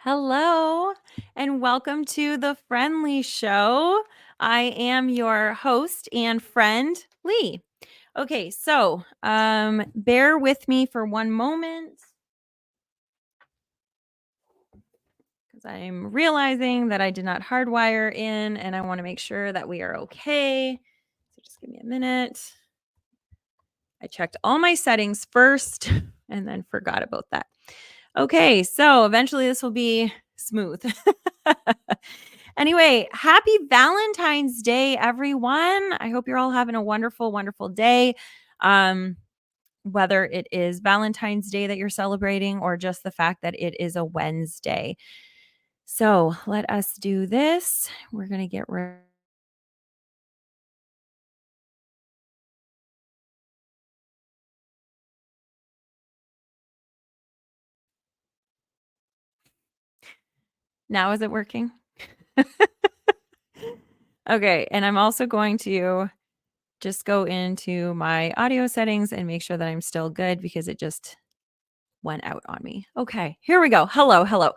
Hello, and welcome to the Friend Leigh Show. I am your host and friend, Leigh. Okay, so bear with me for one moment because I'm realizing that I did not hardwire in, and I want to make sure that we are okay. So just give me a minute. I checked all my settings first and then forgot about that. Okay, so eventually this will be smooth. Anyway, happy Valentine's Day, everyone. I hope you're all having a wonderful, wonderful day. Um, whether it is Valentine's Day that you're celebrating or just the fact that it is a Wednesday. So let us do this. We're going to get rid. Now, is it working? Okay. And I'm also going to just go into my audio settings and make sure that I'm still good because it just went out on me. Okay, here we go. Hello, hello.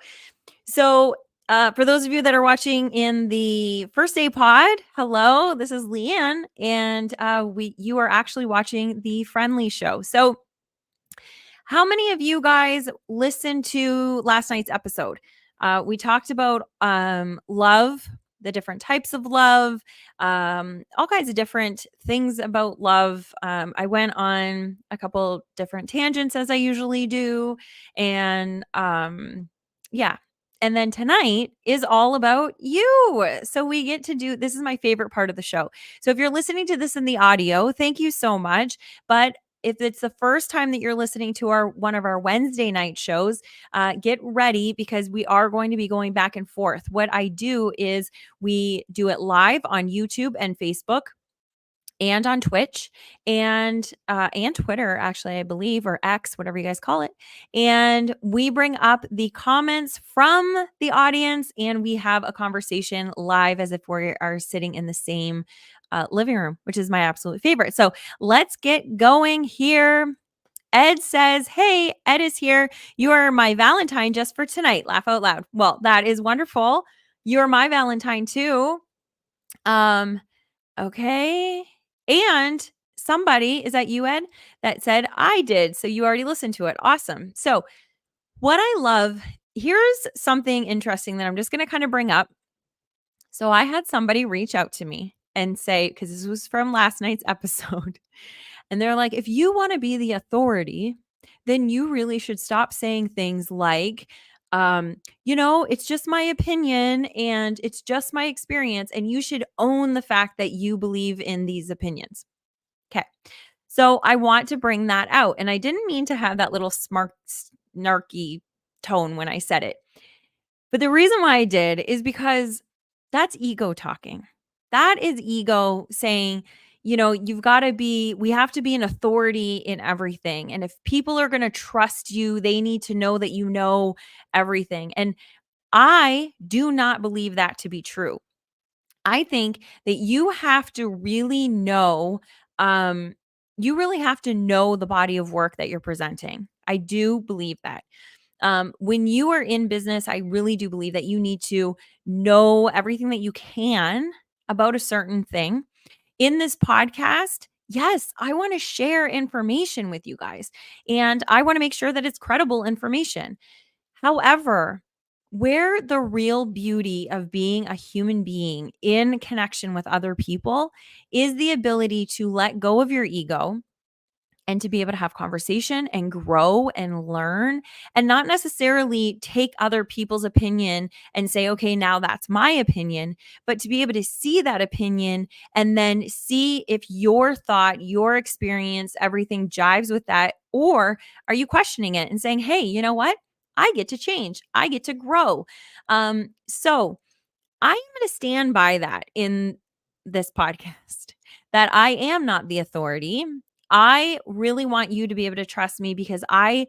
So, for those of you that are watching in the first day pod, hello, this is Leanne, and you are actually watching the Friend Leigh Show. So, how many of you guys listened to last night's episode? We talked about love, the different types of love, all kinds of different things about love. I went on a couple different tangents as I usually do. And yeah. And then tonight is all about you. So we get to do this is my favorite part of the show. So if you're listening to this in the audio, thank you so much. But if it's the first time that you're listening to our one of our Wednesday night shows, get ready because we are going to be going back and forth. What I do is we do it live on YouTube and Facebook and on Twitch and Twitter, actually, I believe, or X, whatever you guys call it. And we bring up the comments from the audience and we have a conversation live as if we are sitting in the same living room, which is my absolute favorite. So let's get going here. Ed says, "Hey, Ed is here. You are my Valentine just for tonight. Laugh out loud." Well, that is wonderful. You're my Valentine too. Um, okay. And somebody, is that you, Ed, that said I did. So you already listened to it. Awesome. So what I love, here's something interesting that I'm just going to kind of bring up. So I had somebody reach out to me and say, because this was from last night's episode, and they're like, if you want to be the authority, then you really should stop saying things like, it's just my opinion and it's just my experience. And you should own the fact that you believe in these opinions. Okay. So I want to bring that out. And I didn't mean to have that little smart, snarky tone when I said it. But the reason why I did is because that's ego talking. That is ego saying, we have to be an authority in everything. And if people are going to trust you, they need to know that you know everything. And I do not believe that to be true. I think that you have to really know, you really have to know the body of work that you're presenting. I do believe that. When you are in business, I really do believe that you need to know everything that you can about a certain thing. In this podcast, yes, I want to share information with you guys, and I want to make sure that it's credible information. However, where the real beauty of being a human being in connection with other people is the ability to let go of your ego and to be able to have conversation and grow and learn and not necessarily take other people's opinion and say, okay, now that's my opinion, but to be able to see that opinion and then see if your thought, your experience, everything jives with that. Or are you questioning it and saying, hey, you know what? I get to change. I get to grow. So I am going to stand by that in this podcast that I am not the authority. I really want you to be able to trust me because I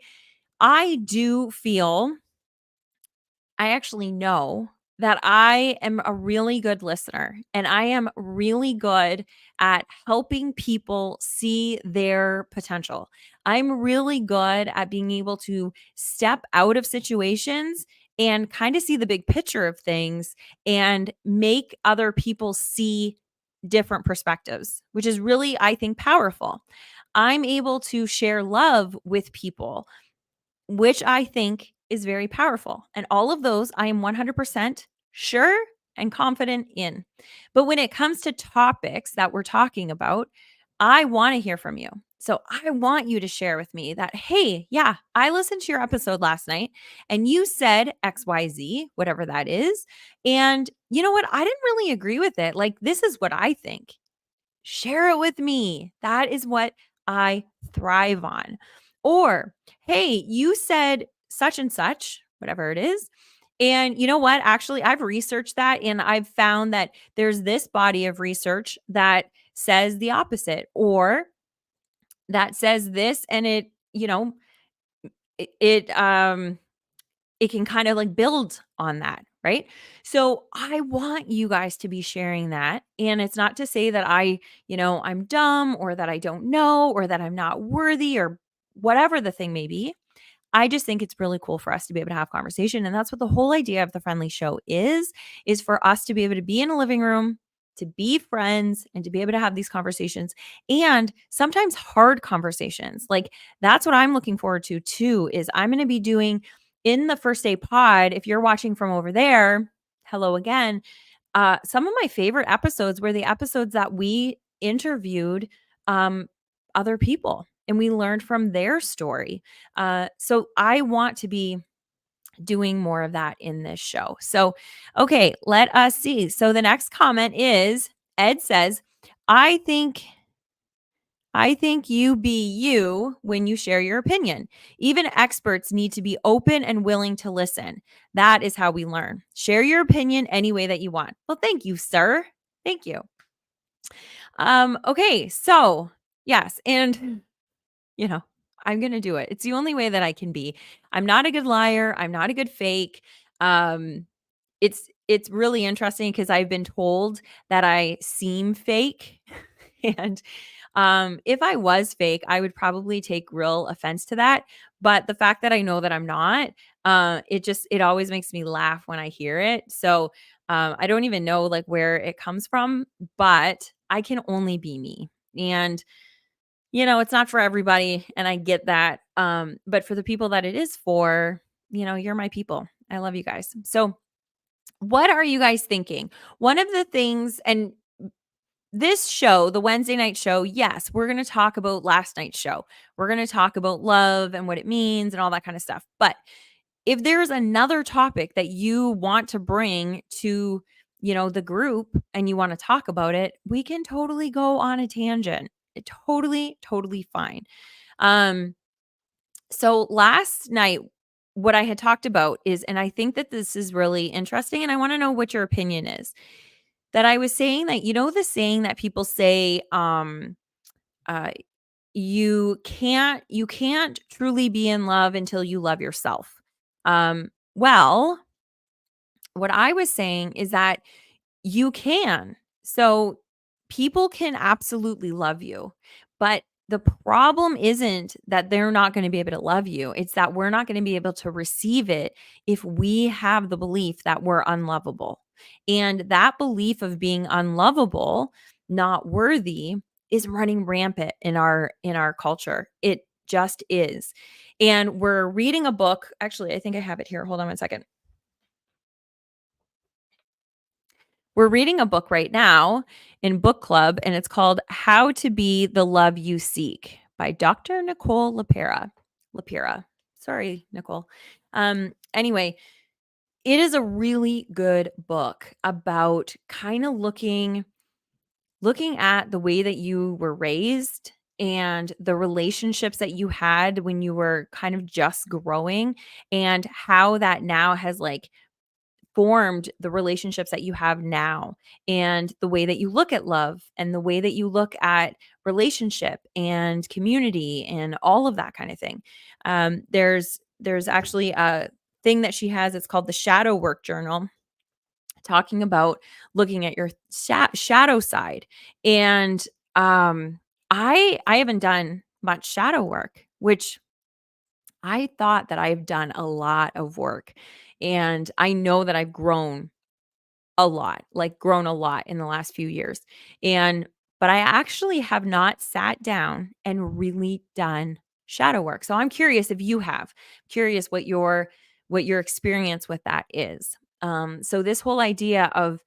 do feel I actually know that I am a really good listener and I am really good at helping people see their potential. I'm really good at being able to step out of situations and kind of see the big picture of things and make other people see different perspectives, which is really, I think, powerful. I'm able to share love with people, which I think is very powerful. And all of those I am 100% sure and confident in. But when it comes to topics that we're talking about, I want to hear from you. So I want you to share with me that, hey, yeah, I listened to your episode last night and you said XYZ, whatever that is. And you know what? I didn't really agree with it. Like, this is what I think. Share it with me. That is what I thrive on. Or, hey, you said such and such, whatever it is. And you know what? Actually, I've researched that and I've found that there's this body of research that says the opposite or that says this and it it um it can kind of like build on that, right? So I want you guys to be sharing that. And it's not to say that I'm dumb or that I don't know or that I'm not worthy or whatever the thing may be. I just think it's really cool for us to be able to have conversation. And that's what the whole idea of the Friend Leigh Show is for us to be able to be in a living room, to be friends, and to be able to have these conversations and sometimes hard conversations. Like that's what I'm looking forward to too, is I'm going to be doing in the first day pod. If you're watching from over there, hello again. Some of my favorite episodes were the episodes that we interviewed um, other people and we learned from their story. So I want to be doing more of that in this show. So, okay, let us see. So the next comment is Ed says, I think I think you be you when you share your opinion. Even experts need to be open and willing to listen. That is how we learn. Share your opinion any way that you want. Well, thank you, sir. Thank you. Okay, so yes, and you know, I'm gonna do it. It's the only way that I can be. I'm not a good liar. I'm not a good fake. Um, it's really interesting because I've been told that I seem fake, and if I was fake, I would probably take real offense to that. But the fact that I know that I'm not, it always makes me laugh when I hear it. So I don't even know like where it comes from, but I can only be me. And it's not for everybody, and I get that. But for the people that it is for, you're my people. I love you guys. So, what are you guys thinking? One of the things, and this show, the Wednesday night show, yes, we're going to talk about last night's show. We're going to talk about love and what it means and all that kind of stuff. But if there's another topic that you want to bring to, the group and you want to talk about it, we can totally go on a tangent. Totally, totally fine. Um, so last night, what I had talked about is, and I think that this is really interesting, and I want to know what your opinion is. That I was saying that, the saying that people say, uh, you can't truly be in love until you love yourself. Well, what I was saying is that you can. So people can absolutely love you, but the problem isn't that they're not going to be able to love you. It's that we're not going to be able to receive it if we have the belief that we're unlovable. And that belief of being unlovable, not worthy, is running rampant in our culture. It just is. And we're reading a book. Actually, I think I have it here. Hold on one second. We're reading a book right now in book club, and it's called How to Be the Love You Seek by Dr. Nicole LaPera. LaPera. Sorry, Nicole. Anyway, it is a really good book about kind of looking at the way that you were raised and the relationships that you had when you were kind of just growing and how that now has like formed the relationships that you have now and the way that you look at love and the way that you look at relationship and community and all of that kind of thing. There's actually a thing that she has. It's called the Shadow Work Journal, talking about looking at your shadow side. And I haven't done much shadow work, which I thought that I've done a lot of work. And I know that I've grown a lot, like grown a lot in the last few years. And but I actually have not sat down and really done shadow work. So I'm curious if you have. Curious what your experience with that is. So this whole idea of,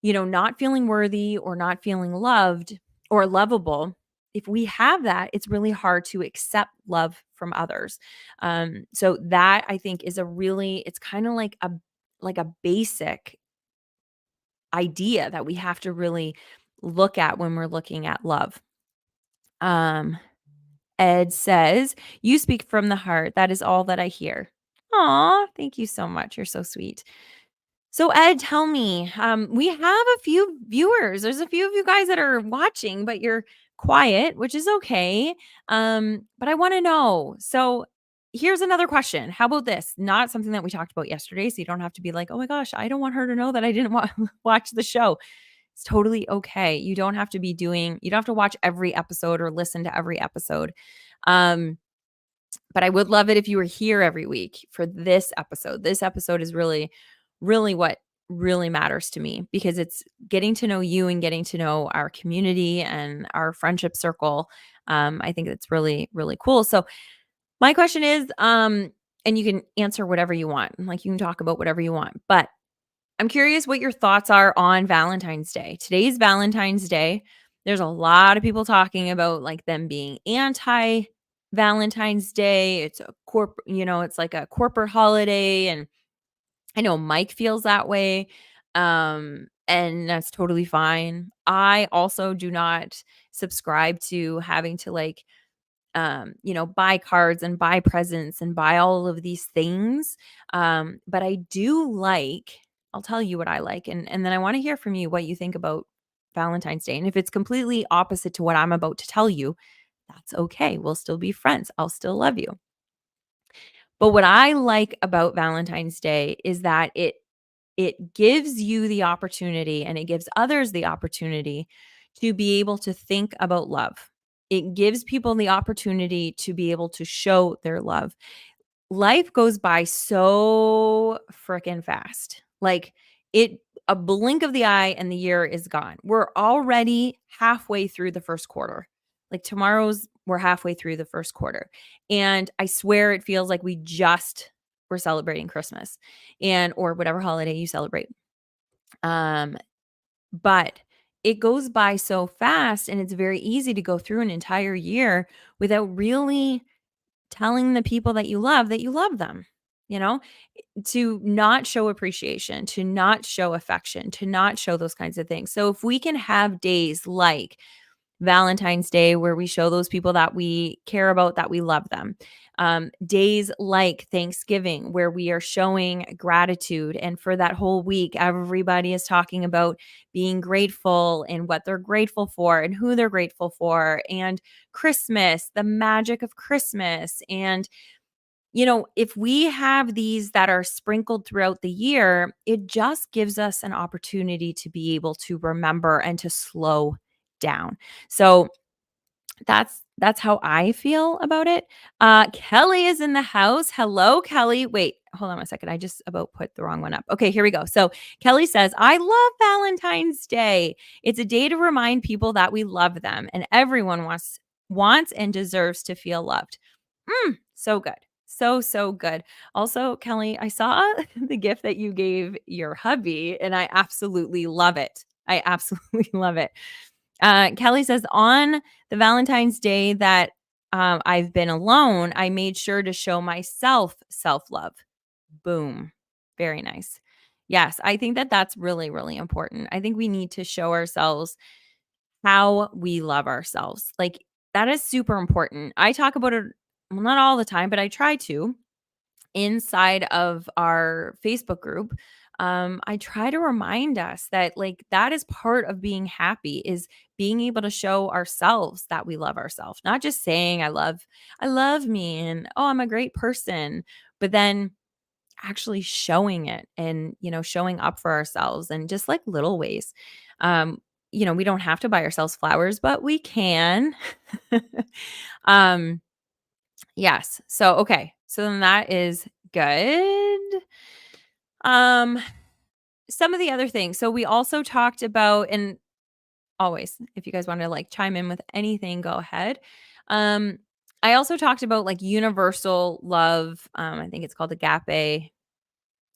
not feeling worthy or not feeling loved or lovable, if we have that, it's really hard to accept love from others. So that I think is it's kind of like a basic idea that we have to really look at when we're looking at love. Um, Ed says, "You speak from the heart. That is all that I hear." Aw, thank you so much. You're so sweet. So Ed, tell me, we have a few viewers. There's a few of you guys that are watching, but you're quiet, which is okay. But I want to know. So here's another question. How about this? Not something that we talked about yesterday, so you don't have to be like, "Oh my gosh, I don't want her to know that I didn't watch the show." It's totally okay. You don't have to watch every episode or listen to every episode. Um, but I would love it if you were here every week for this episode. This episode is really what really matters to me because it's getting to know you and getting to know our community and our friendship circle. I think it's really, really cool. So my question is, and you can answer whatever you want. Like you can talk about whatever you want, but I'm curious what your thoughts are on Valentine's Day. Today's Valentine's Day. There's a lot of people talking about like them being anti Valentine's Day. It's like a corporate holiday and I know Mike feels that way. And that's totally fine. I also do not subscribe to having to buy cards and buy presents and buy all of these things. But I do I'll tell you what I like. And then I want to hear from you what you think about Valentine's Day. And if it's completely opposite to what I'm about to tell you, that's okay. We'll still be friends. I'll still love you. But what I like about Valentine's Day is that it gives you the opportunity and it gives others the opportunity to be able to think about love. It gives people the opportunity to be able to show their love. Life goes by so freaking fast. Like a blink of the eye and the year is gone. We're already halfway through the first quarter. Like we're halfway through the first quarter. And I swear it feels like we just were celebrating Christmas or whatever holiday you celebrate. Um, but it goes by so fast and it's very easy to go through an entire year without really telling the people that you love them, you know, to not show appreciation, to not show affection, to not show those kinds of things. So if we can have days like Valentine's Day, where we show those people that we care about, that we love them. Days like Thanksgiving, where we are showing gratitude. And for that whole week, everybody is talking about being grateful and what they're grateful for and who they're grateful for. And Christmas, the magic of Christmas. And if we have these that are sprinkled throughout the year, it just gives us an opportunity to be able to remember and to slow down. So that's how I feel about it. Kelly is in the house. Hello, Kelly. Wait, hold on a second. I just about put the wrong one up. Okay, here we go. So Kelly says, I love Valentine's Day. It's a day to remind people that we love them and everyone wants and deserves to feel loved. So good. So good. Also, Kelly, I saw the gift that you gave your hubby and I absolutely love it. I absolutely love it. Kelly says, on the Valentine's Day that I've been alone, I made sure to show myself self-love. Boom. Very nice. Yes, I think that that's really, really important. I think we need to show ourselves how we love ourselves. Like that is super important. I talk about it, well, not all the time, but I try to inside of our Facebook group. I try to remind us that like that is part of being happy is being able to show ourselves that we love ourselves, not just saying I love me and oh, I'm a great person, but then actually showing it and showing up for ourselves and just like little ways. We don't have to buy ourselves flowers, but we can. Yes. So okay. So then that is good. Um, some of the other things. So we also talked about, and always, if you guys want to like chime in with anything, go ahead. Um, I also talked about like universal love. I think it's called agape. Is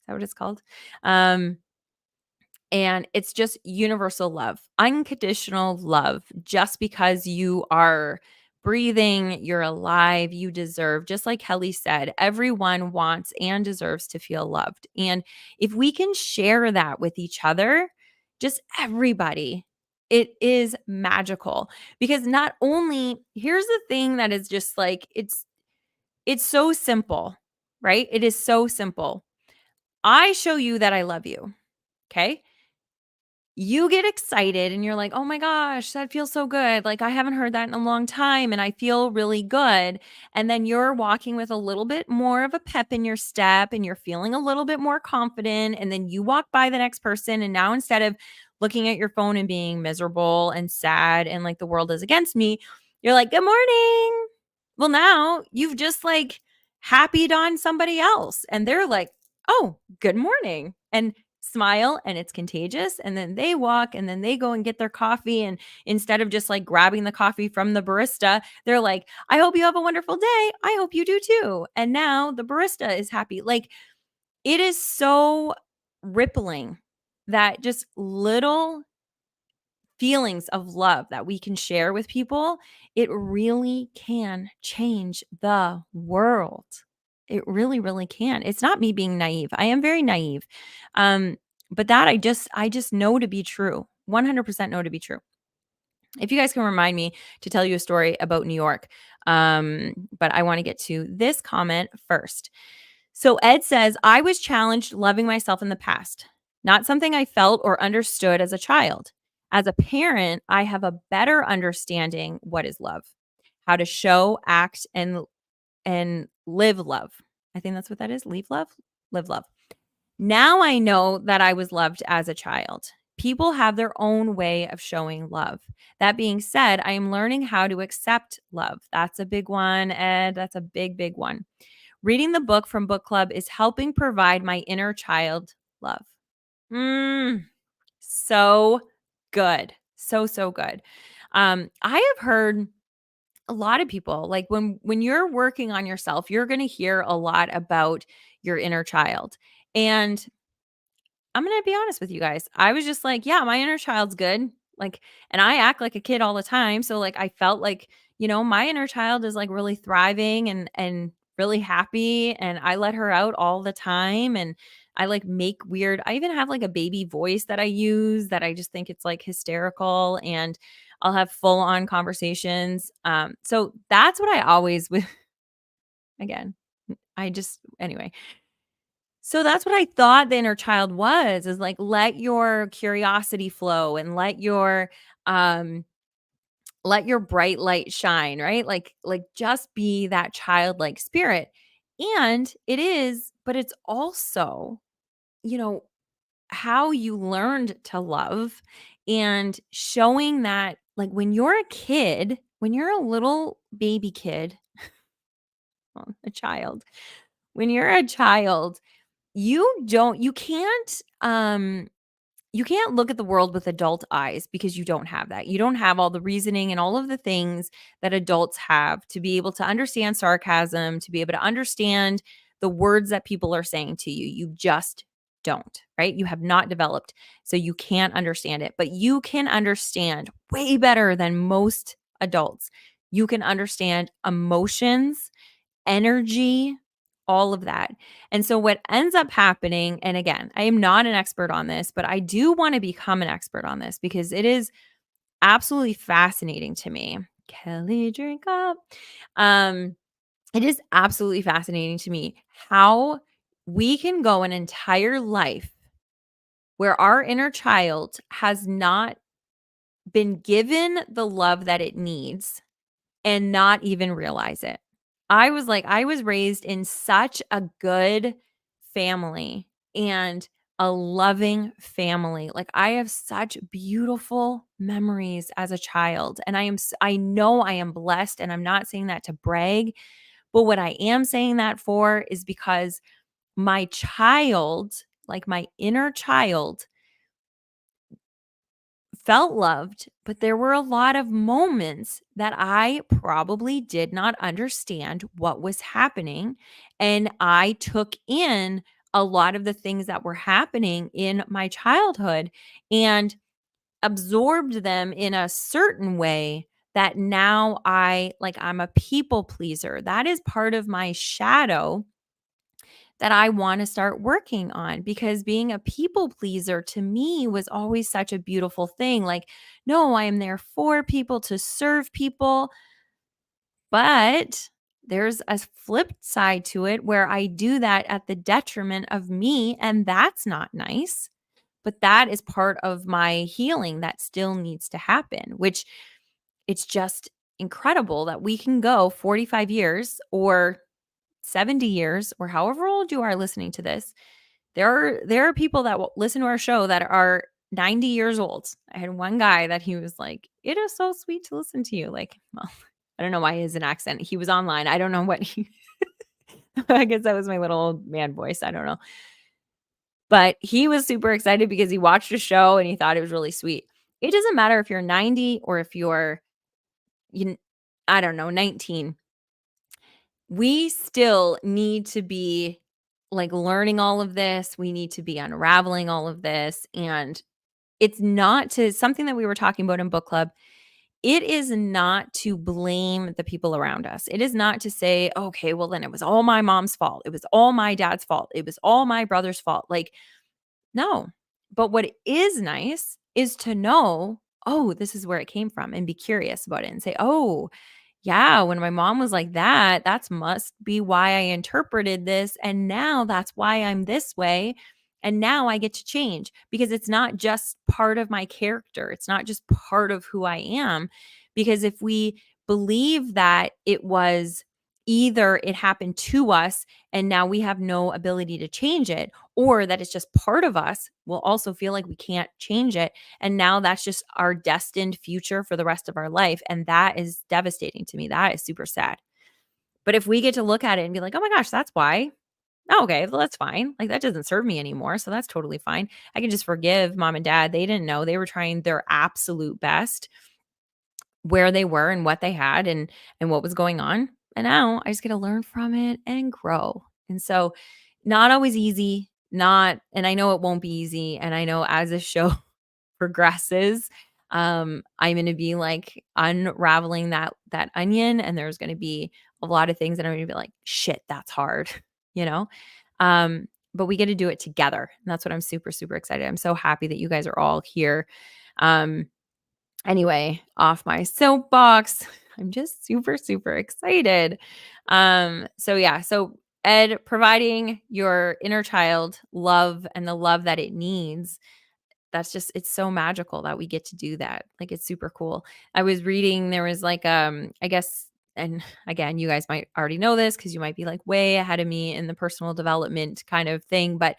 that what it's called? Um, and it's just universal love, unconditional love. Just because you are breathing, you're alive, you deserve, just like Kelly said, everyone wants and deserves to feel loved. And if we can share that with each other, just everybody, it is magical. Because not only, here's the thing that is just like, it's so simple, right? It is so simple. I show you that I love you. Okay. You get excited and you're like, "Oh my gosh, that feels so good. Like, I haven't heard that in a long time and I feel really good." And then you're walking with a little bit more of a pep in your step and you're feeling a little bit more confident. And then you walk by the next person. And now instead of looking at your phone and being miserable and sad and like the world is against me, you're like, "Good morning." Well, now you've just like happied on somebody else and they're like, "Oh, good morning." And smile, and it's contagious, and then they walk and then they go and get their coffee, and instead of just like grabbing the coffee from the barista, they're like, "I hope you have a wonderful day. I hope you do too." And now the barista is happy. Like, it is so rippling, that just little feelings of love that we can share with people, it really can change the world. It really, really can. It's not me being naive. I am very naive. Um, but that I just know to be true. 100% know to be true. If you guys can remind me to tell you a story about New York. But I want to get to this comment first. So Ed says, I was challenged loving myself in the past, not something I felt or understood as a child. As a parent, I have a better understanding what is love, how to show, act, and live love. I think that's what that is. Leave love, live love. Now I know that I was loved as a child. People have their own way of showing love. That being said, I am learning how to accept love. That's a big one, Ed. That's a big, big one. Reading the book from book club is helping provide my inner child love. So good. So, so good. I have heard a lot of people, like, when you're working on yourself, you're going to hear a lot about your inner child. And I'm gonna be honest with you guys. I was just like, yeah, my inner child's good. Like, and I act like a kid all the time. So like I felt like, my inner child is like really thriving and really happy. And I let her out all the time. And I like make weird, I even have like a baby voice that I use that I just think it's like hysterical. And I'll have full on conversations. So that's what I always with again. I just anyway. So that's what I thought the inner child was, is like, let your curiosity flow and um let your bright light shine, right? Like just be that childlike spirit. And it is, but it's also, you know, how you learned to love, and showing that like when you're a kid, when you're a little baby kid, well, a child, when you're a child, you can't look at the world with adult eyes, because you don't have that. You don't have all the reasoning and all of the things that adults have to be able to understand sarcasm, to be able to understand the words that people are saying to you. You just don't, right? You have not developed, so you can't understand it, but you can understand way better than most adults. You can understand emotions, energy, all of that. And so what ends up happening, and again, I am not an expert on this, but I do want to become an expert on this because it is absolutely fascinating to me. Kelly, drink up. Um, it is absolutely fascinating to me how we can go an entire life where our inner child has not been given the love that it needs and not even realize it. I was raised in such a good family and a loving family. Like, I have such beautiful memories as a child, and I know I am blessed, and I'm not saying that to brag, but what I am saying that for is because my child, like my inner child felt loved, but there were a lot of moments that I probably did not understand what was happening. And I took in a lot of the things that were happening in my childhood and absorbed them in a certain way that now I'm a people pleaser. That is part of my shadow that I want to start working on, because being a people pleaser to me was always such a beautiful thing. Like, no, I am there for people, to serve people. But there's a flip side to it where I do that at the detriment of me. And that's not nice. But that is part of my healing that still needs to happen, which it's just incredible that we can go 45 years or 70 years or however old you are listening to this. There are people that will listen to our show that are 90 years old. I had one guy that he was like, "It is so sweet to listen to you." Like, well, I don't know why he has an accent. He was online. I don't know what he I guess that was my little old man voice. I don't know. But he was super excited because he watched a show and he thought it was really sweet. It doesn't matter if you're 90 or if you're you I don't know, 19. We still need to be, like, learning all of this. We need to be unraveling all of this, and it's not to something that we were talking about in book club. It is not to blame the people around us. It is not to say, "Okay, well, then it was all my mom's fault. It was all my dad's fault. It was all my brother's fault." Like, no. But what is nice is to know, "Oh, this is where it came from," and be curious about it and say, "Oh, yeah, when my mom was like that, that's must be why I interpreted this. And now that's why I'm this way. And now I get to change, because it's not just part of my character. It's not just part of who I am. Because if we believe that it was either it happened to us and now we have no ability to change it, or that it's just part of us, we'll also feel like we can't change it. And now that's just our destined future for the rest of our life. And that is devastating to me. That is super sad. But if we get to look at it and be like, oh my gosh, that's why. Oh, okay, well, that's fine. Like, that doesn't serve me anymore. So that's totally fine. I can just forgive mom and dad. They didn't know. They were trying their absolute best where they were and what they had and what was going on. And now I just get to learn from it and grow. And so not always easy, not and I know it won't be easy. And I know as this show progresses, I'm gonna be like unraveling that onion, and there's gonna be a lot of things that I'm gonna be like, shit, that's hard, you know? But we get to do it together. And that's what I'm super, super excited. I'm so happy that you guys are all here. Um, Anyway, off my soapbox. I'm just super, super excited. So yeah, so Ed, providing your inner child love and the love that it needs, that's just it's so magical that we get to do that. Like, it's super cool. I was reading, there was like I guess, and again, you guys might already know this because you might be like way ahead of me in the personal development kind of thing, but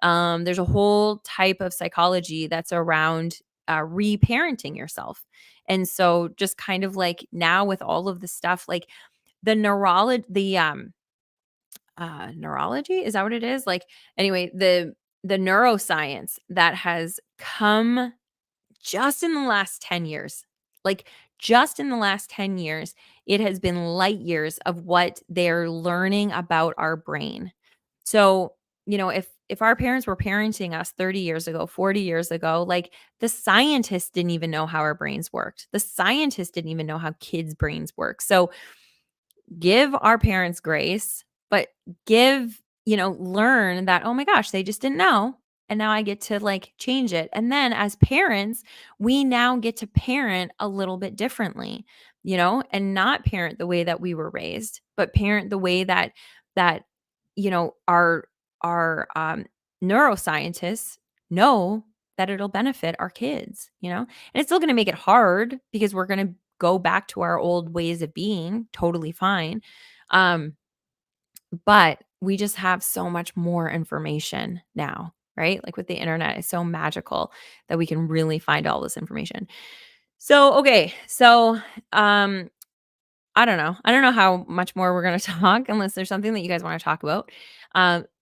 there's a whole type of psychology that's around reparenting yourself. And so just kind of like now with all of the stuff, like the neurology, is that what it is? Like, anyway, the neuroscience that has come just in the last 10 years. Like, just in the last 10 years, it has been light years of what they're learning about our brain. So, if our parents were parenting us 30 years ago, 40 years ago, like, the scientists didn't even know how our brains worked. The scientists didn't even know how kids' brains work. So, give our parents grace, but learn that, oh my gosh, they just didn't know. And now I get to like change it. And then as parents, we now get to parent a little bit differently, and not parent the way that we were raised, but parent the way that, our neuroscientists know that it'll benefit our kids. And it's still going to make it hard because we're going to go back to our old ways of being, totally fine. Um, but we just have so much more information now, right? Like with the internet, it's so magical that we can really find all this information. So, okay. So, I don't know. I don't know how much more we're gonna talk unless there's something that you guys wanna talk about.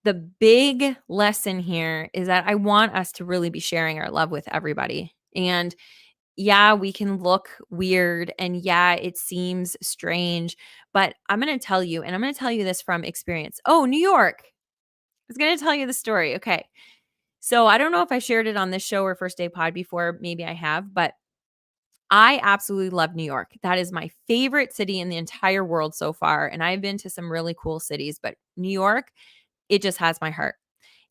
The big lesson here is that I want us to really be sharing our love with everybody. And yeah, we can look weird and yeah, it seems strange, but I'm gonna tell you, and I'm gonna tell you this from experience. Oh, New York. I was gonna tell you the story. Okay. So I don't know if I shared it on this show or First Day Pod before. Maybe I have, but I absolutely love New York. That is my favorite city in the entire world so far. And I've been to some really cool cities, but New York, it just has my heart.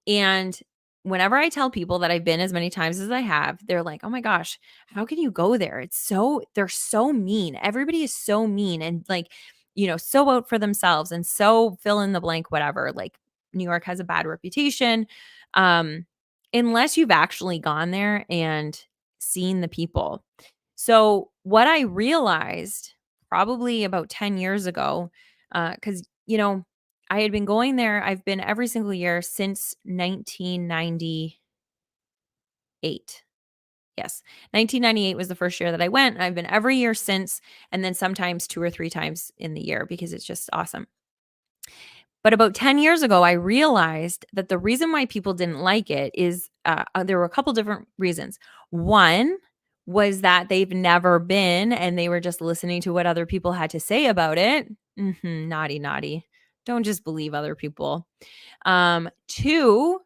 And whenever I tell people that I've been as many times as I have, they're like, "Oh my gosh, how can you go there? They're so mean. Everybody is so mean and like, so out for themselves and so fill in the blank whatever." Like New York has a bad reputation. Um unless you've actually gone there and seen the people. So, what I realized probably about 10 years ago, cuz I had been going there. I've been every single year since 1998. Yes. 1998 was the first year that I went. I've been every year since, and then sometimes 2 or 3 times in the year because it's just awesome. But about 10 years ago, I realized that the reason why people didn't like it is there were a couple different reasons. One was that they've never been and they were just listening to what other people had to say about it. Naughty, naughty. Don't just believe other people. Two,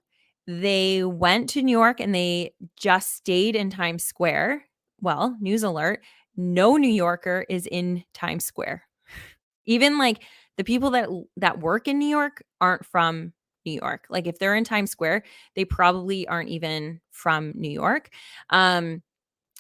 they went to New York and they just stayed in Times Square. Well, news alert, no New Yorker is in Times Square. Even like the people that work in New York aren't from New York. Like if they're in Times Square, they probably aren't even from New York. Um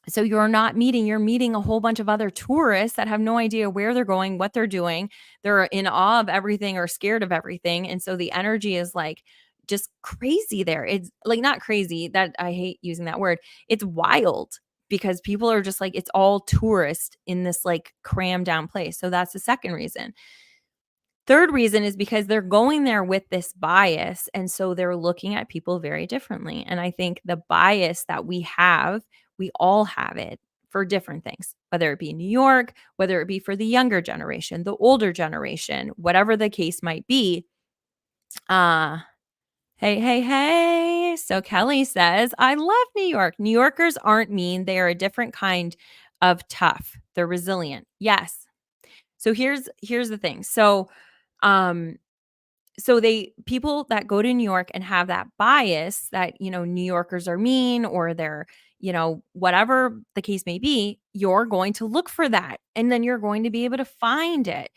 so you're meeting a whole bunch of other tourists that have no idea where they're going, what they're doing. They're in awe of everything or scared of everything. And so the energy is like just crazy there. It's like not crazy, that I hate using that word. It's wild because people are just like it's all tourist in this like crammed down place. So that's the second reason. Third reason is because they're going there with this bias, and so they're looking at people very differently, and I think the bias that we all have it for different things, whether it be New York, whether it be for the younger generation, the older generation, whatever the case might be. Uh, hey, hey, hey. So Kelly says, "I love New York. New Yorkers aren't mean, they are a different kind of tough. They're resilient." Yes. So here's the thing. Um so they people that go to New York and have that bias that, New Yorkers are mean or they're, whatever the case may be, you're going to look for that and then you're going to be able to find it.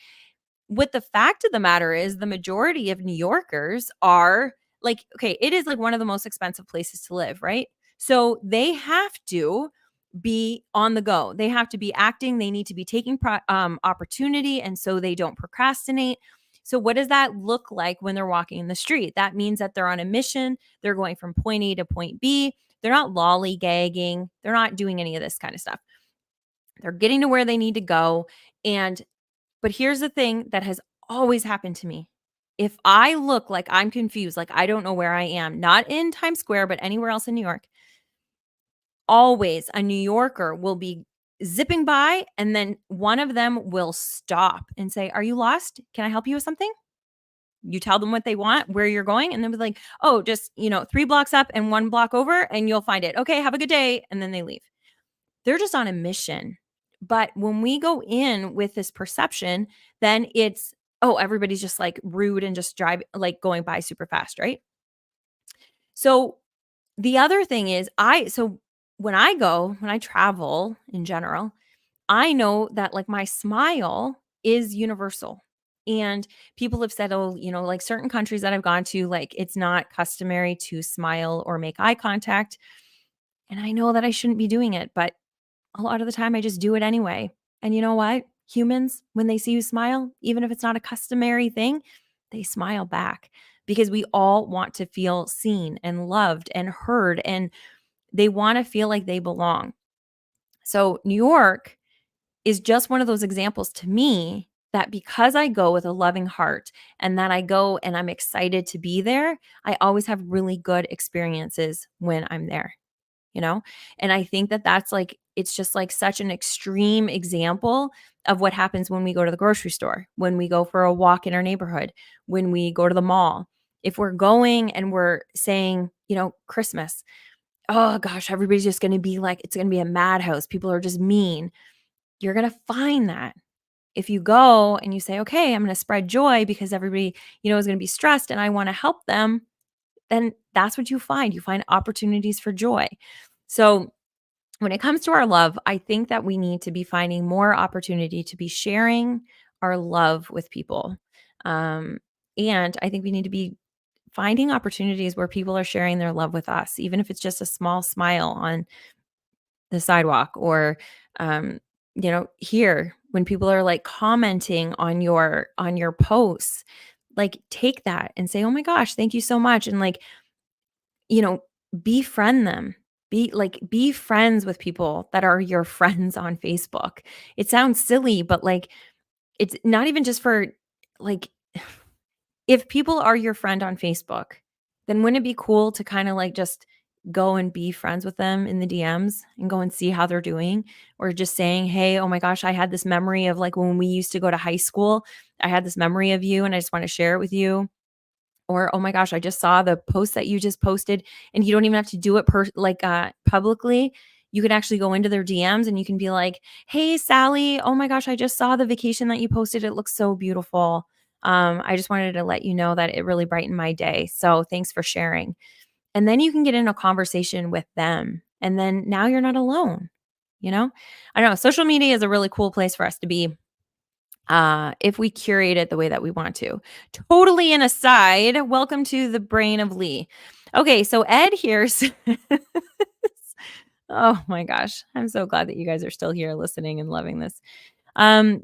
What the fact of the matter is the majority of New Yorkers are like, okay, it is like one of the most expensive places to live, right? So they have to be on the go. They have to be acting. They need to be taking opportunity. And so they don't procrastinate. So, what does that look like when they're walking in the street? That means that they're on a mission. They're going from point A to point B. They're not lollygagging. They're not doing any of this kind of stuff. They're getting to where they need to go. And but here's the thing that has always happened to me. If I look like I'm confused, like I don't know where I am, not in Times Square, but anywhere else in New York, always a New Yorker will be zipping by and then one of them will stop and say, "Are you lost? Can I help you with something?" You tell them what they want, where you're going, and they'll be like, "Oh, just, 3 blocks up and 1 block over and you'll find it. Okay, have a good day." And then they leave. They're just on a mission. But when we go in with this perception, then it's, oh, everybody's just like rude and just like going by super fast, right? So the other thing is, when I travel in general, I know that like my smile is universal. And people have said, oh, like certain countries that I've gone to, like it's not customary to smile or make eye contact. And I know that I shouldn't be doing it, but a lot of the time I just do it anyway. And you know what? Humans, when they see you smile, even if it's not a customary thing, they smile back because we all want to feel seen and loved and heard, and they want to feel like they belong. So, New York is just one of those examples to me that because I go with a loving heart and that I go and I'm excited to be there, I always have really good experiences when I'm there. you know? And I think that that's like, it's just like such an extreme example of what happens when we go to the grocery store, when we go for a walk in our neighborhood, when we go to the mall. If we're going and we're saying, Christmas, oh gosh, everybody's just going to be like, it's going to be a madhouse. People are just mean. You're going to find that if you go and you say, okay, I'm going to spread joy because everybody, is going to be stressed and I want to help them, then that's what you find. You find opportunities for joy. So when it comes to our love, I think that we need to be finding more opportunity to be sharing our love with people. Um, and I think we need to be finding opportunities where people are sharing their love with us, even if it's just a small smile on the sidewalk or, here when people are like commenting on your posts, like take that and say, oh my gosh, thank you so much. And like, you know, befriend them. Be friends with people that are your friends on Facebook. It sounds silly, but like it's not even just for like if people are your friend on Facebook, then wouldn't it be cool to kind of like just go and be friends with them in the DMs and go and see how they're doing? Or just saying, hey, oh my gosh, I had this memory of like when we used to go to high school. I had this memory of you and I just want to share it with you. Or, "Oh my gosh, I just saw the post that you just posted," and you don't even have to do it publicly. You could actually go into their DMs and you can be like, "Hey, Sally, oh my gosh, I just saw the vacation that you posted. It looks so beautiful. I just wanted to let you know that it really brightened my day. So thanks for sharing." And then you can get in a conversation with them. And then now you're not alone, you know? I don't know. Social media is a really cool place for us to be if we curate it the way that we want to. Totally an aside, welcome to the brain of Leigh. Okay, so Ed here says, oh my gosh, I'm so glad that you guys are still here listening and loving this.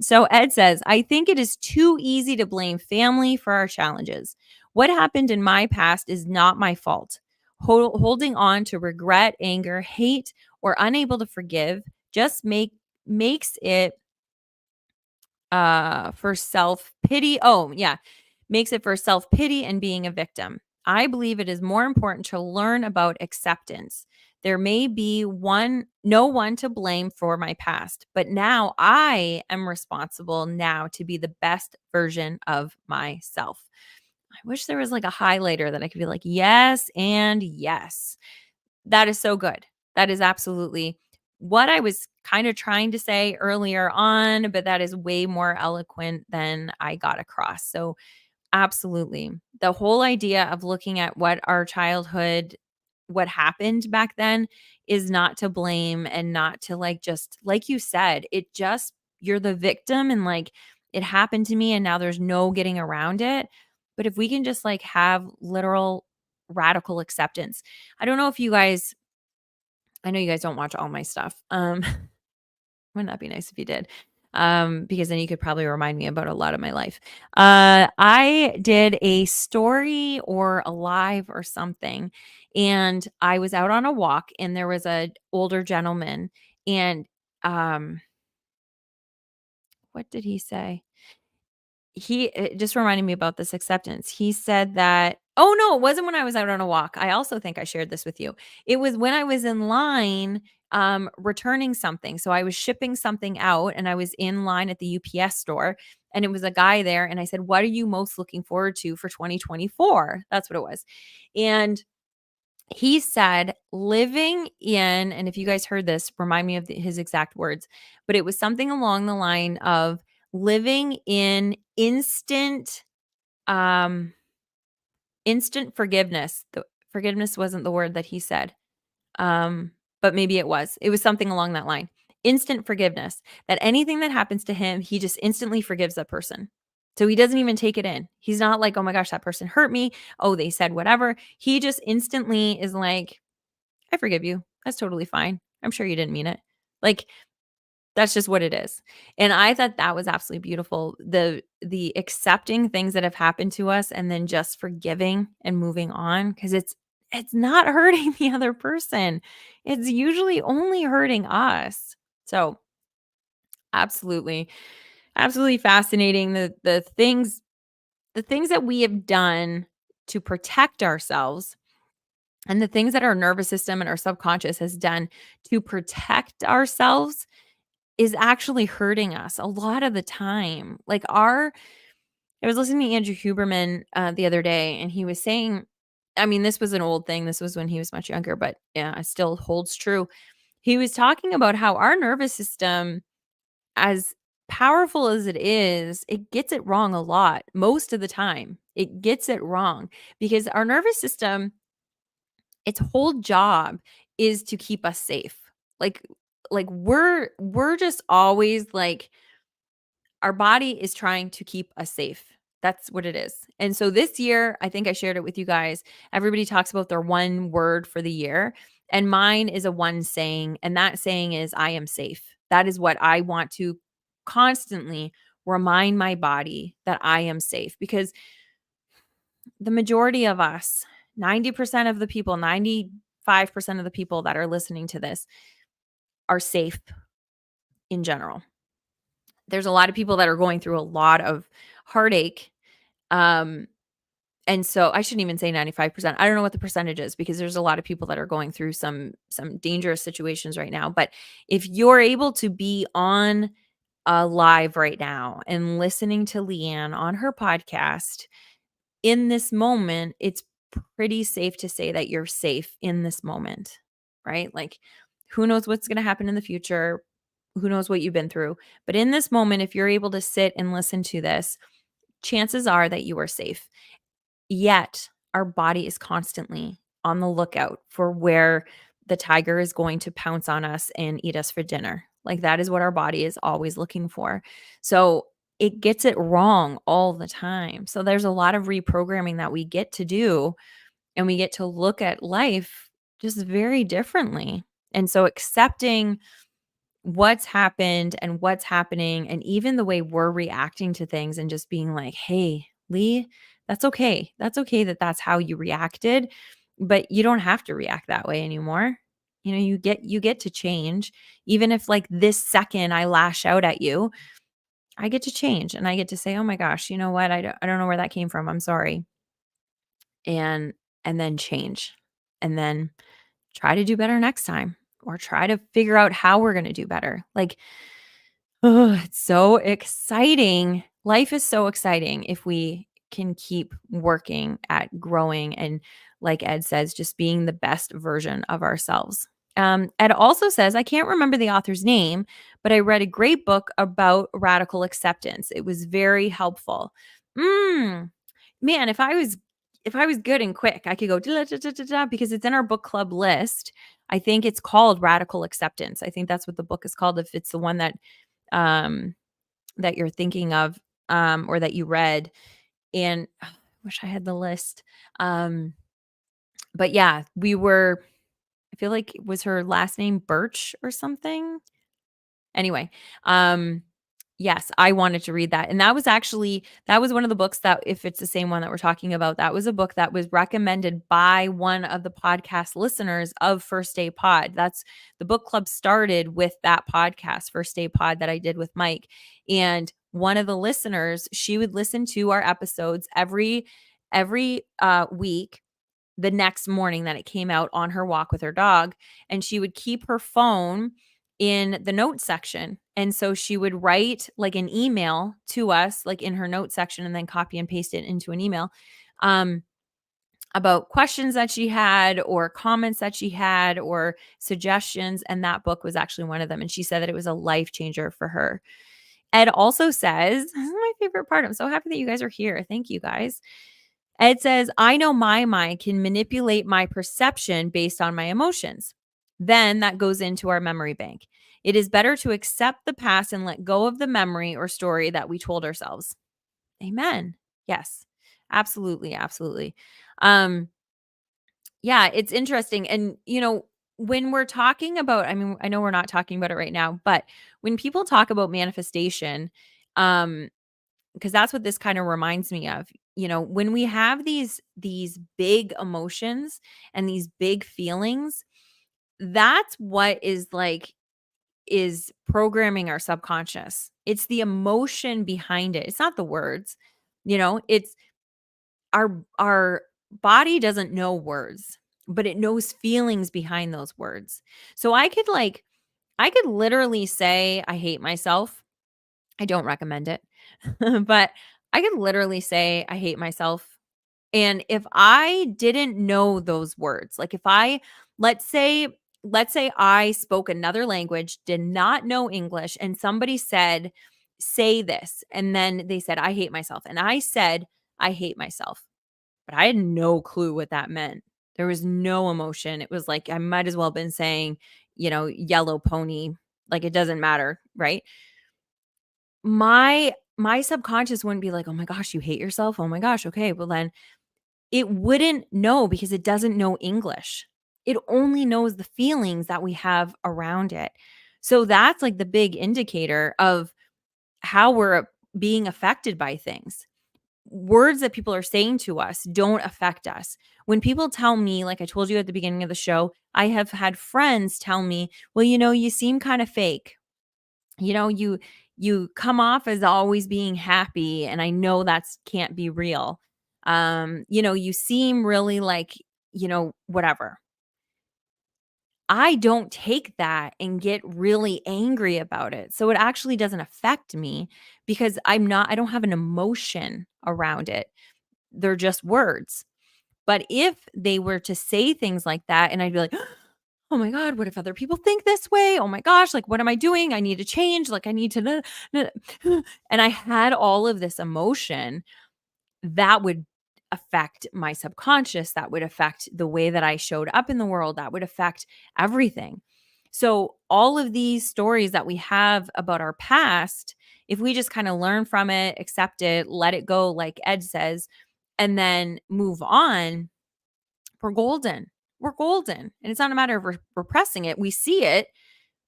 So Ed says, I think it is too easy to blame family for our challenges. What happened in my past is not my fault. Holding on to regret, anger, hate, or unable to forgive just makes it for self-pity. Oh, yeah. Makes it for self-pity and being a victim. I believe it is more important to learn about acceptance. There may be no one to blame for my past, but now I am responsible now to be the best version of myself. I wish there was like a highlighter that I could be like, yes, and yes. That is so good. That is absolutely what I was kind of trying to say earlier on, but that is way more eloquent than I got across. So, absolutely. The whole idea of looking at what happened back then is not to blame and not to like just like you said, you're the victim and like it happened to me and now there's no getting around it. But if we can just like have literal radical acceptance. I don't know if you guys I know you guys don't watch all my stuff. Wouldn't that be nice if you did? Because then you could probably remind me about a lot of my life. I did a story or a live or something, and I was out on a walk, and there was a older gentleman, and what did he say? It just reminded me about this acceptance. He said that oh, no, it wasn't when I was out on a walk. I also think I shared this with you. It was when I was in line, returning something. So I was shipping something out and I was in line at the UPS store and it was a guy there and I said, "What are you most looking forward to for 2024?" That's what it was. And he said, living in and if you guys heard this, remind me of his exact words, but it was something along the line of living in um instant forgiveness. The forgiveness wasn't the word that he said, but maybe it was. It was something along that line. Instant forgiveness, that anything that happens to him, he just instantly forgives that person. So he doesn't even take it in. He's not like, "Oh my gosh, that person hurt me. Oh, they said whatever." He just instantly is like, "I forgive you. That's totally fine. I'm sure you didn't mean it." Like that's just what it is. And I thought that was absolutely beautiful. The accepting things that have happened to us and then just forgiving and moving on because it's not hurting the other person. It's usually only hurting us. So, absolutely. Absolutely fascinating the things that we have done to protect ourselves And the things that our nervous system and our subconscious has done to protect ourselves is actually hurting us a lot of the time. Like I was listening to Andrew Huberman the other day, and he was saying, I mean, this was an old thing. This was when he was much younger, but yeah, it still holds true. He was talking about how our nervous system, as powerful as it gets it wrong a lot. Most of the time, it gets it wrong because our nervous system, its whole job is to keep us safe. Like we're just always like our body is trying to keep us safe. That's what it is. And so this year, I think I shared it with you guys. Everybody talks about their one word for the year, and mine is a one saying, and that saying is I am safe. That is what I want to constantly remind my body, that I am safe, because the majority of us, 90% of the people, 95% of the people that are listening to this are safe in general. There's a lot of people that are going through a lot of heartache. Um, and so I shouldn't even say 95%. I don't know what the percentage is, because there's a lot of people that are going through some dangerous situations right now. But if you're able to be on live right now and listening to Leanne on her podcast in this moment, it's pretty safe to say that you're safe in this moment, right? Like, who knows what's going to happen in the future? Who knows what you've been through? But in this moment, if you're able to sit and listen to this, chances are that you are safe. Yet, our body is constantly on the lookout for where the tiger is going to pounce on us and eat us for dinner. Like, that is what our body is always looking for. So, it gets it wrong all the time. So, there's a lot of reprogramming that we get to do, and we get to look at life just very differently. And so, accepting what's happened and what's happening, and even the way we're reacting to things, and just being like, "Hey, Lee, that's okay. That's okay that that's how you reacted, but you don't have to react that way anymore." You get to change. Even if, like, this second I lash out at you, I get to change, and I get to say, "Oh my gosh, you know what? I don't know where that came from. I'm sorry." And then change. And then try to do better next time, or try to figure out how we're going to do better. Like, oh, it's so exciting. Life is so exciting if we can keep working at growing and, like Ed says, just being the best version of ourselves. Ed also says, I can't remember the author's name, but I read a great book about radical acceptance. It was very helpful. Mm, man, if I was good and quick, I could go da, da, da, da, da, because it's in our book club list. I think it's called Radical Acceptance. I think that's what the book is called, if it's the one um, that you're thinking of, or that you read. And I wish I had the list. But yeah, I feel like, was her last name Birch or something? Anyway, yes, I wanted to read that. And that was one of the books that, if it's the same one that we're talking about, that was a book that was recommended by one of the podcast listeners of First Day Pod. That's the book club started with that podcast, First Day Pod, that I did with Mike. And one of the listeners, she would listen to our episodes every week, the next morning that it came out, on her walk with her dog, and she would keep her phone in the notes section. And so she would write like an email to us, like in her notes section, and then copy and paste it into an email, um, about questions that she had, or comments that she had, or suggestions. And that book was actually one of them. And she said that it was a life changer for her. Ed also says, this is my favorite part. I'm so happy that you guys are here. Thank you, guys. Ed says, I know my mind can manipulate my perception based on my emotions. Then that goes into our memory bank. It is better to accept the past and let go of the memory or story that we told ourselves. Amen. Yes, absolutely. Absolutely. Um, yeah, it's interesting. And, when we're talking about, I mean, I know we're not talking about it right now, but when people talk about manifestation, um, because that's what this kind of reminds me of. When we have these big emotions and these big feelings, that's what is programming our subconscious. It's the emotion behind it. It's not the words. It's our body doesn't know words. but it knows feelings behind those words. So I could literally say I hate myself. I don't recommend it. But I could literally say I hate myself. And if I didn't know those words, like if I let's say let's say I spoke another language, did not know English, and somebody said, "Say this." And then they said, "I hate myself." And I said, "I hate myself." But I had no clue what that meant. There was no emotion. It was like I might as well have been saying, yellow pony, like it doesn't matter, right? My subconscious wouldn't be like, "Oh my gosh, you hate yourself? Oh my gosh, okay." Well then it wouldn't know because it doesn't know English. It only knows the feelings that we have around it. So that's like the big indicator of how we're being affected by things. Words that people are saying to us don't affect us. When people tell me, like I told you at the beginning of the show, I have had friends tell me, "Well, you seem kind of fake. You come off as always being happy, and I know that's can't be real. You seem really like, whatever." I don't take that and get really angry about it. So it actually doesn't affect me because I don't have an emotion around it. They're just words. But if they were to say things like that and I'd be like, "Oh my god, what if other people think this way? Oh my gosh, like what am I doing? I need to change, like I need to," and I had all of this emotion that would affect my subconscious, that would affect the way that I showed up in the world, that would affect everything. So, all of these stories that we have about our past, if we just kind of learn from it, accept it, let it go, like Ed says, and then move on, we're golden. We're golden. And it's not a matter of repressing it. We see it,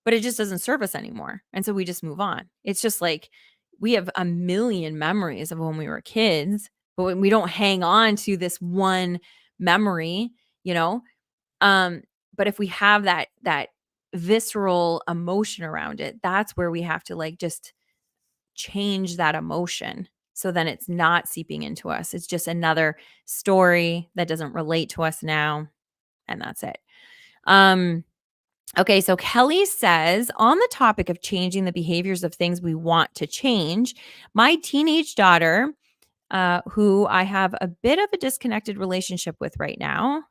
but it just doesn't serve us anymore. And so we just move on. It's just like we have a million memories of when we were kids, but when we don't hang on to this one memory, you know? Um, but if we have that visceral emotion around it, that's where we have to like just change that emotion. So then it's not seeping into us. It's just another story that doesn't relate to us now. And that's it. Um, Okay, so Kelly says, on the topic of changing the behaviors of things we want to change, my teenage daughter, who I have a bit of a disconnected relationship with right now,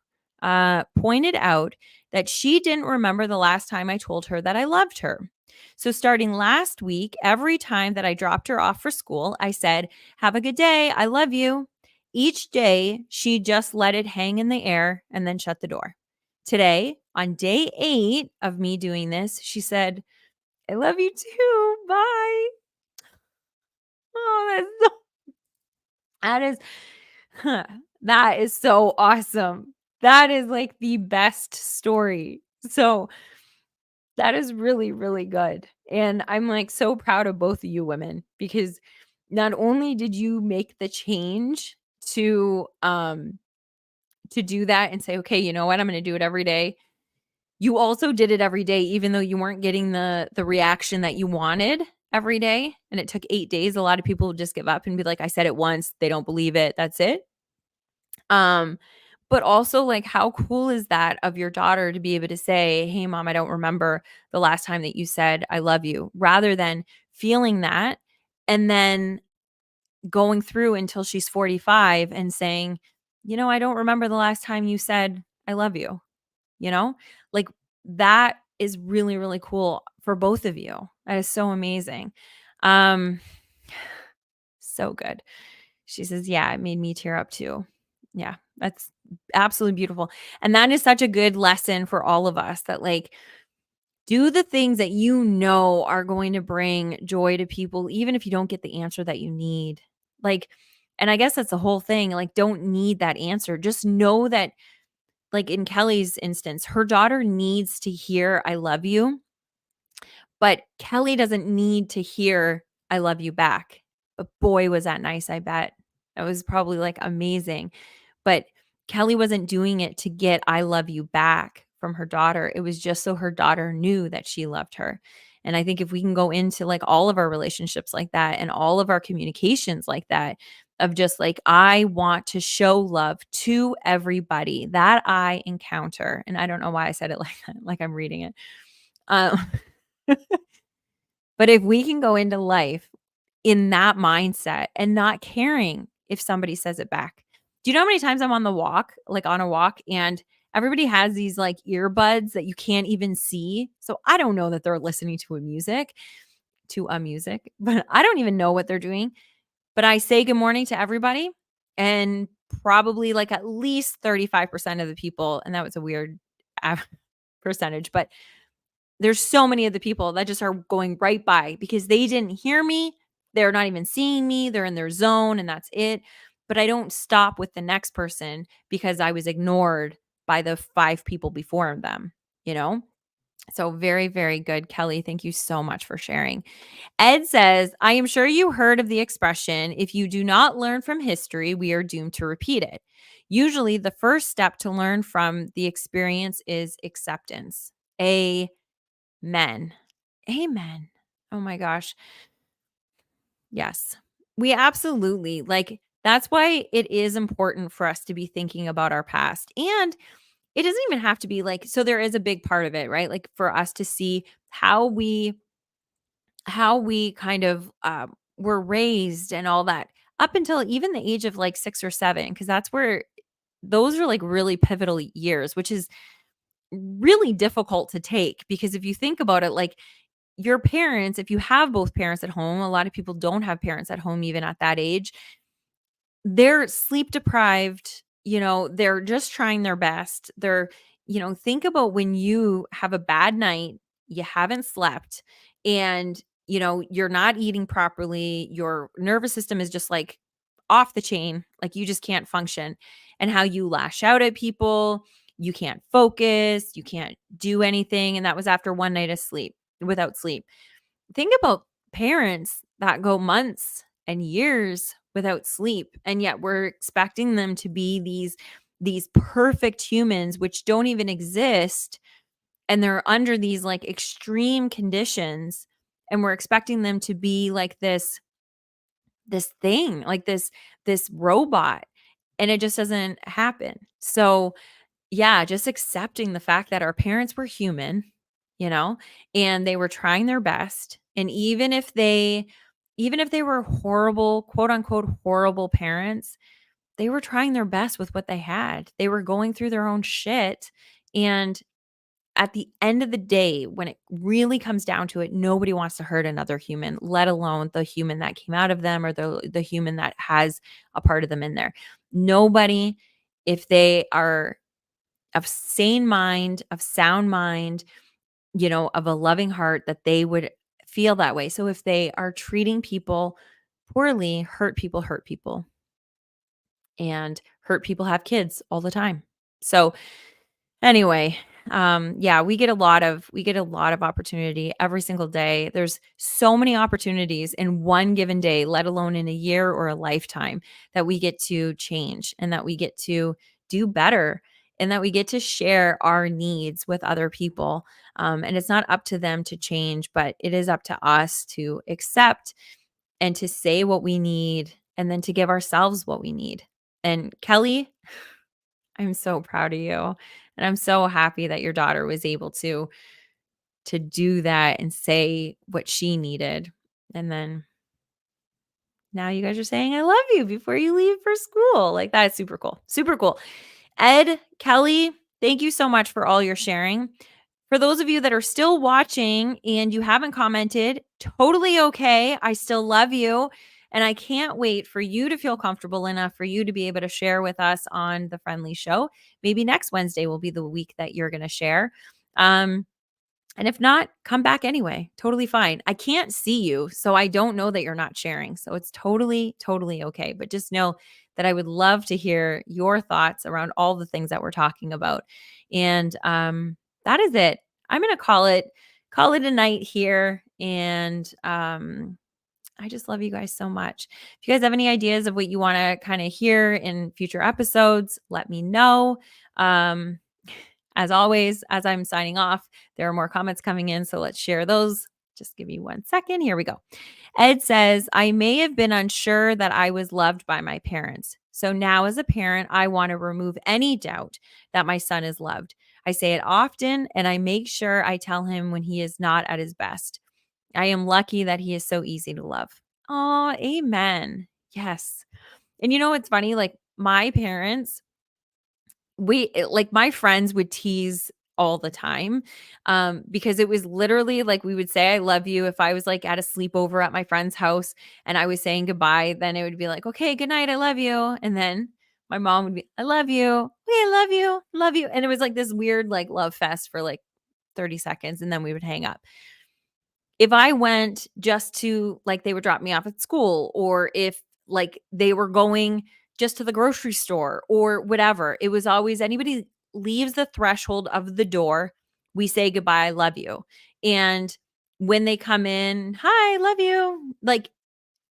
pointed out that she didn't remember the last time I told her that I loved her. So, starting last week, every time that I dropped her off for school, I said, "Have a good day. I love you." Each day, she just let it hang in the air and then shut the door. Today, on day 8 of me doing this, she said, "I love you too. Bye." Oh, that is that is so awesome. That is like the best story. So, that is really, really good. And I'm like so proud of both of you women because not only did you make the change to do that and say, "Okay, you know what? I'm going to do it every day." You also did it every day even though you weren't getting the reaction that you wanted every day, and it took 8 days. A lot of people would just give up and be like, "I said it once, they don't believe it, that's it." Um, but also, like, how cool is that of your daughter to be able to say, "Hey, mom, I don't remember the last time that you said I love you," rather than feeling that and then going through until she's 45 and saying, "I don't remember the last time you said I love you." You know? Like, that is really, really cool for both of you. That is so amazing. Um, so good. She says, "Yeah, it made me tear up too." Yeah, that's absolutely beautiful. And that is such a good lesson for all of us that, like, do the things that you know are going to bring joy to people, even if you don't get the answer that you need. Like, and I guess that's the whole thing. Like, don't need that answer. Just know that, like in Kelly's instance, her daughter needs to hear "I love you," but Kelly doesn't need to hear "I love you" back. But boy, was that nice, I bet. That was probably like amazing. But Kelly wasn't doing it to get "I love you" back from her daughter. It was just so her daughter knew that she loved her. And I think if we can go into like all of our relationships like that and all of our communications like that, of just like, I want to show love to everybody that I encounter. And I don't know why I said it like that, like I'm reading it. Um, but if we can go into life in that mindset and not caring if somebody says it back. Do you know how many times I'm on the walk, like on a walk, and everybody has these like earbuds that you can't even see? So I don't know that they're listening to a music, but I don't even know what they're doing. But I say good morning to everybody, and probably like at least 35% of the people, and that was a weird percentage, but there's so many of the people that just are going right by because they didn't hear me. They're not even seeing me. They're in their zone and that's it. But I don't stop with the next person because I was ignored by the 5 people before them, you know? So very, very good, Kelly. Thank you so much for sharing. Ed says, I am sure you heard of the expression, if you do not learn from history, we are doomed to repeat it. Usually, the first step to learn from the experience is acceptance. Amen. Amen. Oh my gosh. Yes. We absolutely like that's why it is important for us to be thinking about our past. And it doesn't even have to be like, so there is a big part of it, right? Like for us to see how we kind of were raised and all that up until even the age of like 6 or 7, because that's where those are like really pivotal years, which is really difficult to take because if you think about it, like your parents, if you have both parents at home, a lot of people don't have parents at home even at that age. They're sleep deprived, they're just trying their best. Think about when you have a bad night, you haven't slept, and, you're not eating properly. Your nervous system is just like off the chain, like you just can't function, and how you lash out at people. You can't focus, you can't do anything. And that was after one night of sleep without sleep. Think about parents that go months and years without sleep, and yet we're expecting them to be these perfect humans which don't even exist, and they're under these like extreme conditions, and we're expecting them to be like this thing, like this robot, and it just doesn't happen. So yeah, just accepting the fact that our parents were human, you know, and they were trying their best. And even if they were horrible, quote unquote, horrible parents, they were trying their best with what they had. They were going through their own shit. And at the end of the day, when it really comes down to it, nobody wants to hurt another human, let alone the human that came out of them or the human that has a part of them in there. Nobody, if they are of sane mind, of sound mind, of a loving heart, that they would feel that way. So if they are treating people poorly, hurt people, and hurt people have kids all the time. So anyway, yeah, we get a lot of opportunity every single day. There's so many opportunities in one given day, let alone in a year or a lifetime, that we get to change and that we get to do better and that we get to share our needs with other people. And it's not up to them to change, but it is up to us to accept and to say what we need and then to give ourselves what we need. And Kelly, I'm so proud of you, and I'm so happy that your daughter was able to do that and say what she needed. And then now you guys are saying I love you before you leave for school. Like that is super cool. Super cool. Ed, Kelly, thank you so much for all your sharing. For those of you that are still watching and you haven't commented, totally okay. I still love you. And I can't wait for you to feel comfortable enough for you to be able to share with us on the Friend Leigh Show. Maybe next Wednesday will be the week that you're going to share. And if not, come back anyway. Totally fine. I can't see you, so I don't know that you're not sharing. So it's totally, totally okay. But just know that I would love to hear your thoughts around all the things that we're talking about. And that is it. I'm gonna call it a night here. And I just love you guys so much. If you guys have any ideas of what you want to kind of hear in future episodes, let me know. Um, as always, as I'm signing off, there are more comments coming in, so let's share those. Just give me 1 second. Here we go. Ed says, I may have been unsure that I was loved by my parents. So now, as a parent, I want to remove any doubt that my son is loved. I say it often, and I make sure I tell him when he is not at his best. I am lucky that he is so easy to love. Oh, amen. Yes. And you know what's funny? Like my parents, like my friends would tease all the time, because it was literally like we would say I love you if I was like at a sleepover at my friend's house and I was saying goodbye. Then it would be like, okay, good night, I love you. And then my mom would be, I love you, we love you, love you. And it was like this weird like love fest for like 30 seconds, and then we would hang up. If I went just to like they would drop me off at school, or if like they were going just to the grocery store or whatever, it was always anybody leaves the threshold of the door, we say goodbye, I love you. And when they come in, hi, love you, like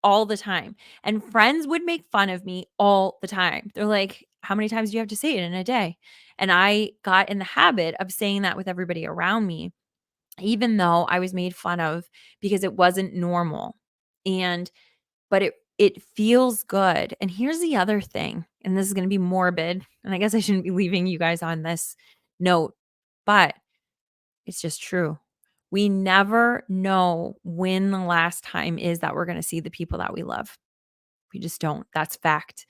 all the time. And friends would make fun of me all the time. They're like, how many times do you have to say it in a day? And I got in the habit of saying that with everybody around me, even though I was made fun of because it wasn't normal. And but it feels good. And here's the other thing, and this is going to be morbid, and I guess I shouldn't be leaving you guys on this note, but it's just true. We never know when the last time is that we're going to see the people that we love. We just don't. That's fact.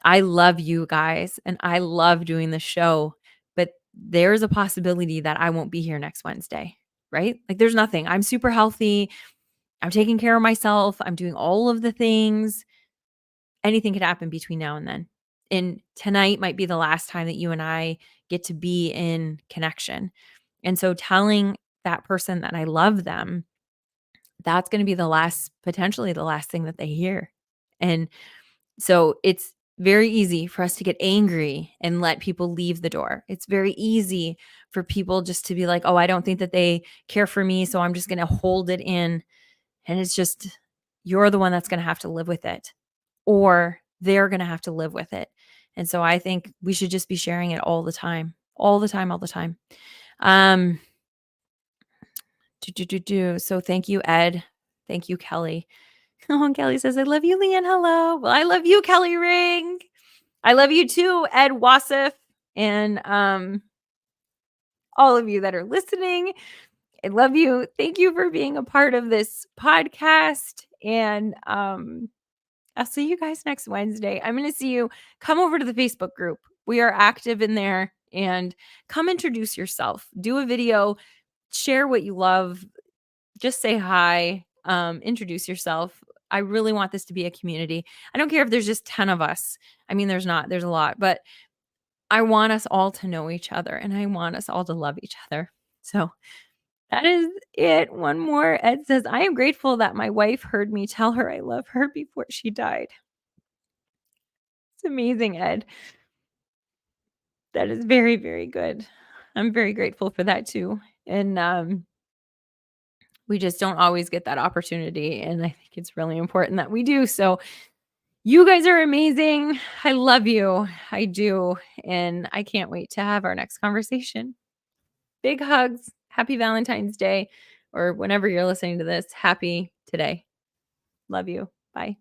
I love you guys and I love doing the show, but there's a possibility that I won't be here next Wednesday, right? Like there's nothing. I'm super healthy. I'm taking care of myself. I'm doing all of the things. Anything could happen between now and then. And tonight might be the last time that you and I get to be in connection. And so telling that person that I love them, that's going to be potentially the last thing that they hear. And so it's very easy for us to get angry and let people leave the door. It's very easy for people just to be like, oh, I don't think that they care for me, so I'm just going to hold it in. And it's just, you're the one that's going to have to live with it, or they're going to have to live with it. And so I think we should just be sharing it all the time, all the time, all the time. Um, So thank you, Ed. Thank you, Kelly. Oh, and Kelly says, I love you, Leanne. Hello. Well, I love you, Kelly Ring. I love you too, Ed Wasif. And all of you that are listening. I love you. Thank you for being a part of this podcast. And I'll see you guys next Wednesday. I'm going to see you. Come over to the Facebook group. We are active in there, and come introduce yourself. Do a video, share what you love. Just say hi, introduce yourself. I really want this to be a community. I don't care if there's just 10 of us. I mean, there's not, there's a lot, but I want us all to know each other, and I want us all to love each other. So that is it. One more. Ed says, I am grateful that my wife heard me tell her I love her before she died. It's amazing, Ed. That is very, very good. I'm very grateful for that too. And we just don't always get that opportunity. And I think it's really important that we do. So you guys are amazing. I love you. I do. And I can't wait to have our next conversation. Big hugs. Happy Valentine's Day, or whenever you're listening to this. Happy today. Love you. Bye.